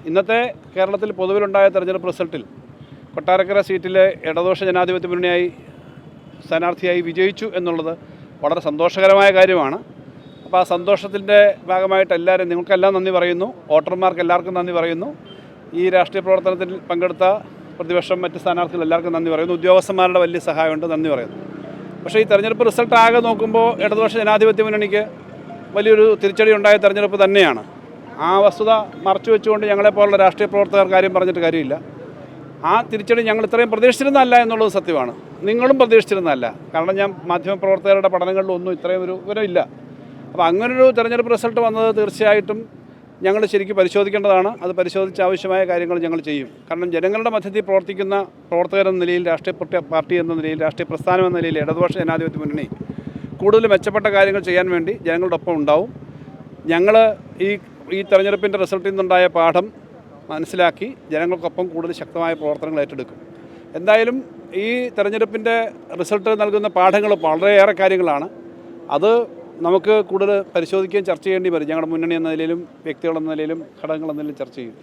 ഇന്നത്തെ കേരളത്തിൽ പൊതുവിലുണ്ടായ തെരഞ്ഞെടുപ്പ് റിസൾട്ടിൽ കൊട്ടാരക്കര സീറ്റിലെ ഇടതുപക്ഷ ജനാധിപത്യ മുന്നണിയായി സ്ഥാനാർത്ഥിയായി വിജയിച്ചു എന്നുള്ളത് വളരെ സന്തോഷകരമായ കാര്യമാണ്. അപ്പോൾ ആ സന്തോഷത്തിൻ്റെ ഭാഗമായിട്ട് നിങ്ങൾക്കെല്ലാം നന്ദി പറയുന്നു, വോട്ടർമാർക്ക് എല്ലാവർക്കും നന്ദി പറയുന്നു, ഈ രാഷ്ട്രീയ പ്രവർത്തനത്തിൽ പങ്കെടുത്ത പ്രതിപക്ഷം മറ്റ് സ്ഥാനാർത്ഥികൾ എല്ലാവർക്കും നന്ദി പറയുന്നു, ഉദ്യോഗസ്ഥന്മാരുടെ വലിയ സഹായമുണ്ട്, നന്ദി പറയുന്നു. പക്ഷേ ഈ തെരഞ്ഞെടുപ്പ് റിസൾട്ട് ആകെ നോക്കുമ്പോൾ ഇടതുപക്ഷ ജനാധിപത്യ മുന്നണിക്ക് വലിയൊരു തിരിച്ചടി ഉണ്ടായ തെരഞ്ഞെടുപ്പ് തന്നെയാണ്. ആ വസ്തുത മറച്ചു വെച്ചുകൊണ്ട് ഞങ്ങളെപ്പോലുള്ള രാഷ്ട്രീയ പ്രവർത്തകർ കാര്യം പറഞ്ഞിട്ട് കാര്യമില്ല. ആ തിരിച്ചടി ഞങ്ങൾ ഇത്രയും പ്രതീക്ഷിച്ചിരുന്നതല്ല എന്നുള്ളത് സത്യമാണ്. നിങ്ങളും പ്രതീക്ഷിച്ചിരുന്നതല്ല. കാരണം ഞാൻ മാധ്യമപ്രവർത്തകരുടെ പഠനങ്ങളിലൊന്നും ഇത്രയും ഒരു വിവരമില്ല. അപ്പോൾ അങ്ങനൊരു തെരഞ്ഞെടുപ്പ് റിസൾട്ട് വന്നത് തീർച്ചയായിട്ടും ഞങ്ങൾ ശരിക്കും പരിശോധിക്കേണ്ടതാണ്. അത് പരിശോധിച്ച് ആവശ്യമായ കാര്യങ്ങൾ ഞങ്ങൾ ചെയ്യും. കാരണം ജനങ്ങളുടെ മധ്യത്തിൽ പ്രവർത്തിക്കുന്ന പ്രവർത്തകരെന്ന നിലയിൽ, രാഷ്ട്രീയ പാർട്ടി എന്ന നിലയിൽ, രാഷ്ട്രീയ പ്രസ്ഥാനം എന്ന നിലയിൽ ഇടതുപക്ഷ ജനാധിപത്യ മുന്നണി കൂടുതൽ മെച്ചപ്പെട്ട കാര്യങ്ങൾ ചെയ്യാൻ വേണ്ടി ജനങ്ങളുടെ ഒപ്പം ഉണ്ടാവും. ഞങ്ങൾ ഈ തെരഞ്ഞെടുപ്പിൻ്റെ റിസൾട്ടിൽ നിന്നുണ്ടായ പാഠം മനസ്സിലാക്കി ജനങ്ങൾക്കൊപ്പം കൂടുതൽ ശക്തമായ പ്രവർത്തനങ്ങൾ ഏറ്റെടുക്കും. എന്തായാലും ഈ തെരഞ്ഞെടുപ്പിൻ്റെ റിസൾട്ട് നൽകുന്ന പാഠങ്ങൾ വളരെയേറെ കാര്യങ്ങളാണ്. അത് നമുക്ക് കൂടുതൽ പരിശോധിക്കുകയും ചർച്ച ചെയ്യേണ്ടി വരും. ഞങ്ങളുടെ മുന്നണി എന്ന നിലയിലും വ്യക്തികളെന്ന നിലയിലും ഘടകങ്ങളെന്ന നിലയിലും ചർച്ച ചെയ്യും.